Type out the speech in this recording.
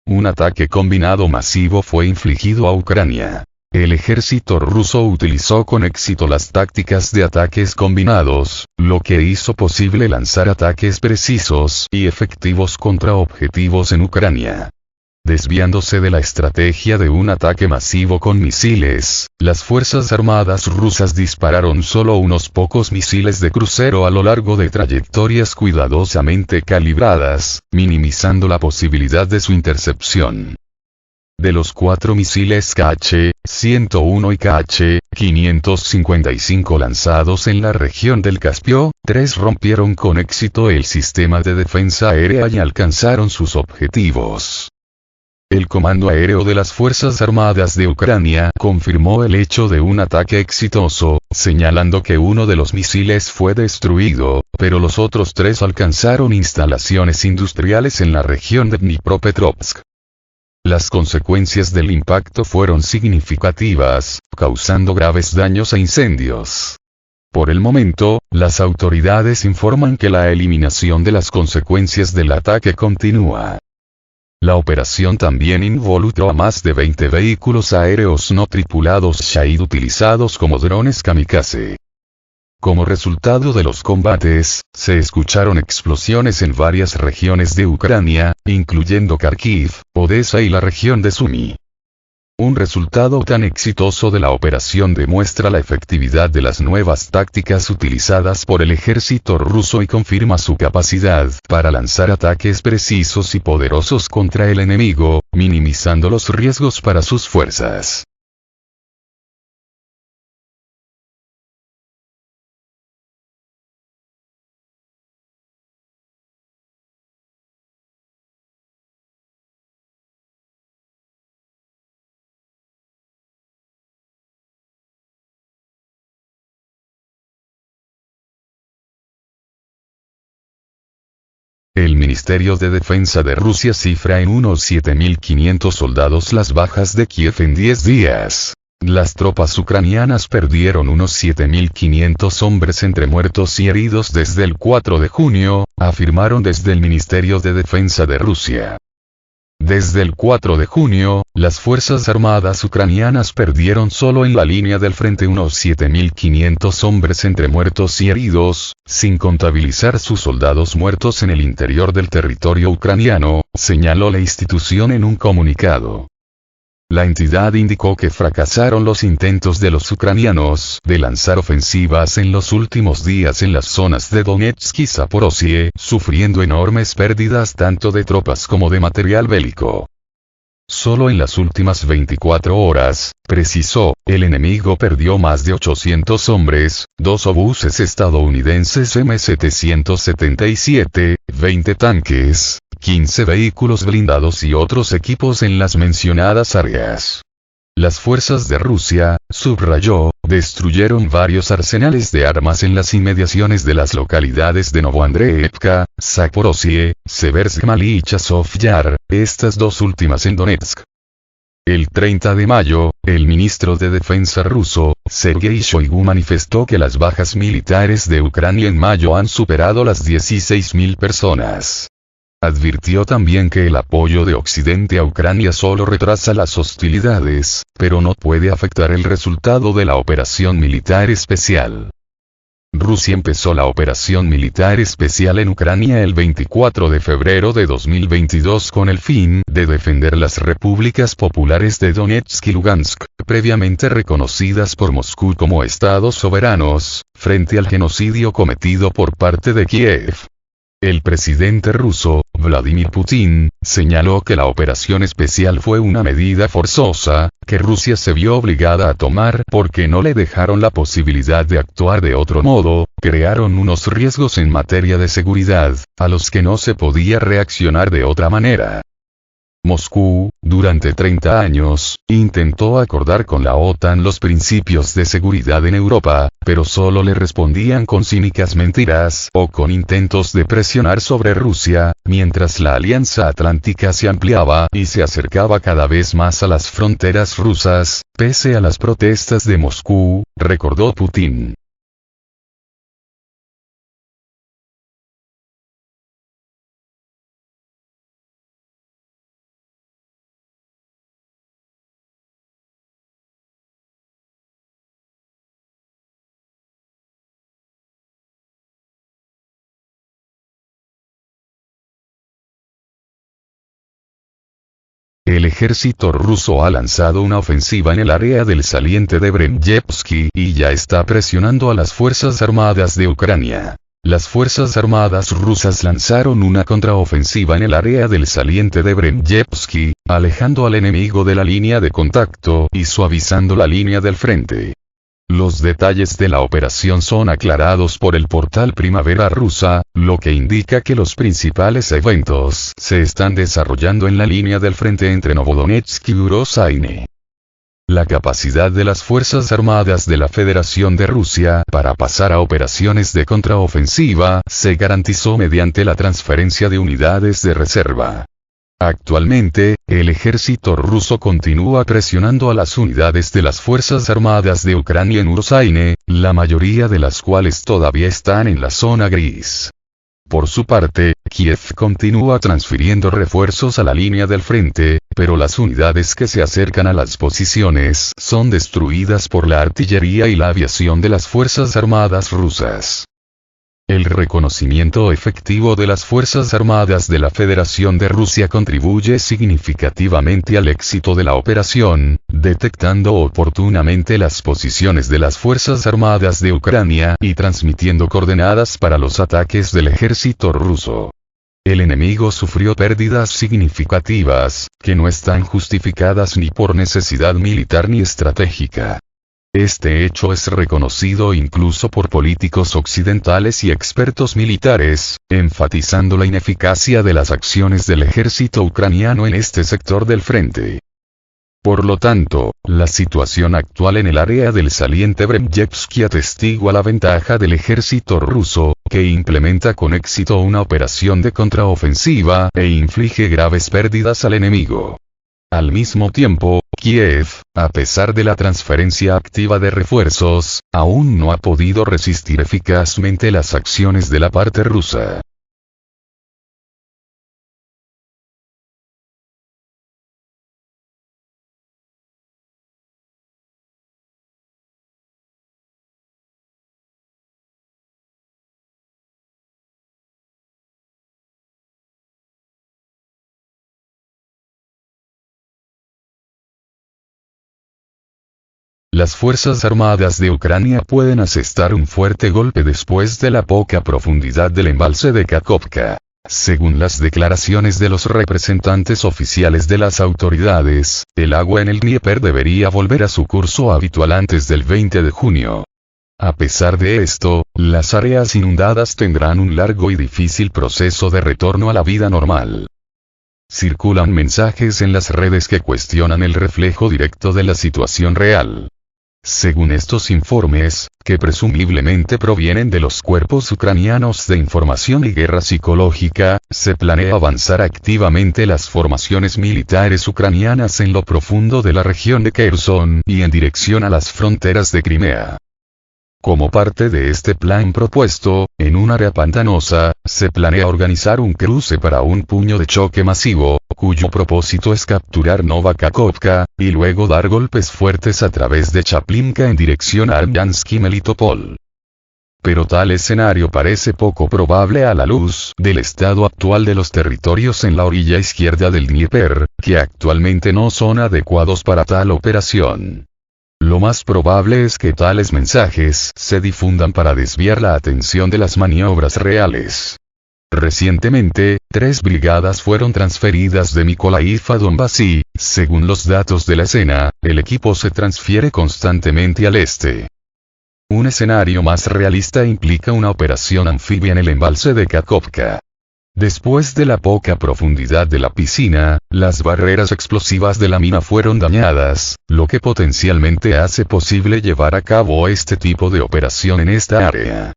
Un ataque combinado masivo fue infligido a Ucrania. El ejército ruso utilizó con éxito las tácticas de ataques combinados, lo que hizo posible lanzar ataques precisos y efectivos contra objetivos en Ucrania. Desviándose de la estrategia de un ataque masivo con misiles, las fuerzas armadas rusas dispararon solo unos pocos misiles de crucero a lo largo de trayectorias cuidadosamente calibradas, minimizando la posibilidad de su intercepción. De los 4 misiles Kh-101 y Kh-555 lanzados en la región del Caspio, 3 rompieron con éxito el sistema de defensa aérea y alcanzaron sus objetivos. El Comando Aéreo de las Fuerzas Armadas de Ucrania confirmó el hecho de un ataque exitoso, señalando que uno de los misiles fue destruido, pero los otros 3 alcanzaron instalaciones industriales en la región de Dnipropetrovsk. Las consecuencias del impacto fueron significativas, causando graves daños e incendios. Por el momento, las autoridades informan que la eliminación de las consecuencias del ataque continúa. La operación también involucró a más de 20 vehículos aéreos no tripulados Shahid utilizados como drones kamikaze. Como resultado de los combates, se escucharon explosiones en varias regiones de Ucrania, incluyendo Kharkiv, Odessa y la región de Sumy. Un resultado tan exitoso de la operación demuestra la efectividad de las nuevas tácticas utilizadas por el ejército ruso y confirma su capacidad para lanzar ataques precisos y poderosos contra el enemigo, minimizando los riesgos para sus fuerzas. El Ministerio de Defensa de Rusia cifra en unos 7.500 soldados las bajas de Kiev en 10 días. Las tropas ucranianas perdieron unos 7.500 hombres entre muertos y heridos desde el 4 de junio, afirmaron desde el Ministerio de Defensa de Rusia. Desde el 4 de junio, las Fuerzas Armadas ucranianas perdieron solo en la línea del frente unos 7.500 hombres entre muertos y heridos, sin contabilizar sus soldados muertos en el interior del territorio ucraniano, señaló la institución en un comunicado. La entidad indicó que fracasaron los intentos de los ucranianos de lanzar ofensivas en los últimos días en las zonas de Donetsk y Zaporozhye, sufriendo enormes pérdidas tanto de tropas como de material bélico. Solo en las últimas 24 horas, precisó, el enemigo perdió más de 800 hombres, 2 obuses estadounidenses M777, 20 tanques, 15 vehículos blindados y otros equipos en las mencionadas áreas. Las fuerzas de Rusia, subrayó, destruyeron varios arsenales de armas en las inmediaciones de las localidades de Novoandreevka, Zaporozhye, Seversk-Mali y Chazov Yar, estas 2 últimas en Donetsk. El 30 de mayo, el ministro de Defensa ruso, Sergei Shoigu manifestó que las bajas militares de Ucrania en mayo han superado las 16.000 personas. Advirtió también que el apoyo de Occidente a Ucrania solo retrasa las hostilidades, pero no puede afectar el resultado de la operación militar especial. Rusia empezó la operación militar especial en Ucrania el 24 de febrero de 2022 con el fin de defender las repúblicas populares de Donetsk y Lugansk, previamente reconocidas por Moscú como estados soberanos, frente al genocidio cometido por parte de Kiev. El presidente ruso, Vladimir Putin, señaló que la operación especial fue una medida forzosa, que Rusia se vio obligada a tomar porque no le dejaron la posibilidad de actuar de otro modo, crearon unos riesgos en materia de seguridad, a los que no se podía reaccionar de otra manera. Moscú, durante 30 años, intentó acordar con la OTAN los principios de seguridad en Europa, pero solo le respondían con cínicas mentiras o con intentos de presionar sobre Rusia, mientras la Alianza Atlántica se ampliaba y se acercaba cada vez más a las fronteras rusas, pese a las protestas de Moscú, recordó Putin. El ejército ruso ha lanzado una ofensiva en el área del saliente de Bremyevsky y ya está presionando a las fuerzas armadas de Ucrania. Las fuerzas armadas rusas lanzaron una contraofensiva en el área del saliente de Bremyevsky, alejando al enemigo de la línea de contacto y suavizando la línea del frente. Los detalles de la operación son aclarados por el portal Primavera Rusa, lo que indica que los principales eventos se están desarrollando en la línea del frente entre Novodonetsk y Urozhaine. La capacidad de las Fuerzas Armadas de la Federación de Rusia para pasar a operaciones de contraofensiva se garantizó mediante la transferencia de unidades de reserva. Actualmente, el ejército ruso continúa presionando a las unidades de las Fuerzas Armadas de Ucrania en Urozhaine, la mayoría de las cuales todavía están en la zona gris. Por su parte, Kiev continúa transfiriendo refuerzos a la línea del frente, pero las unidades que se acercan a las posiciones son destruidas por la artillería y la aviación de las Fuerzas Armadas rusas. El reconocimiento efectivo de las Fuerzas Armadas de la Federación de Rusia contribuye significativamente al éxito de la operación, detectando oportunamente las posiciones de las Fuerzas Armadas de Ucrania y transmitiendo coordenadas para los ataques del ejército ruso. El enemigo sufrió pérdidas significativas, que no están justificadas ni por necesidad militar ni estratégica. Este hecho es reconocido incluso por políticos occidentales y expertos militares, enfatizando la ineficacia de las acciones del ejército ucraniano en este sector del frente. Por lo tanto, la situación actual en el área del saliente Bremyevsky atestigua la ventaja del ejército ruso, que implementa con éxito una operación de contraofensiva e inflige graves pérdidas al enemigo. Al mismo tiempo, Kiev, a pesar de la transferencia activa de refuerzos, aún no ha podido resistir eficazmente las acciones de la parte rusa. Las Fuerzas Armadas de Ucrania pueden asestar un fuerte golpe después de la poca profundidad del embalse de Kakhovka. Según las declaraciones de los representantes oficiales de las autoridades, el agua en el Dnieper debería volver a su curso habitual antes del 20 de junio. A pesar de esto, las áreas inundadas tendrán un largo y difícil proceso de retorno a la vida normal. Circulan mensajes en las redes que cuestionan el reflejo directo de la situación real. Según estos informes, que presumiblemente provienen de los cuerpos ucranianos de información y guerra psicológica, se planea avanzar activamente las formaciones militares ucranianas en lo profundo de la región de Kherson y en dirección a las fronteras de Crimea. Como parte de este plan propuesto, en un área pantanosa, se planea organizar un cruce para un puño de choque masivo, cuyo propósito es capturar Nova Kakhovka, y luego dar golpes fuertes a través de Chaplinka en dirección a Armyansk y Melitopol. Pero tal escenario parece poco probable a la luz del estado actual de los territorios en la orilla izquierda del Dnieper, que actualmente no son adecuados para tal operación. Lo más probable es que tales mensajes se difundan para desviar la atención de las maniobras reales. Recientemente, 3 brigadas fueron transferidas de Mykolaiv a Donbass y, según los datos de la escena, el equipo se transfiere constantemente al este. Un escenario más realista implica una operación anfibia en el embalse de Kakhovka. Después de la poca profundidad de la piscina, las barreras explosivas de la mina fueron dañadas, lo que potencialmente hace posible llevar a cabo este tipo de operación en esta área.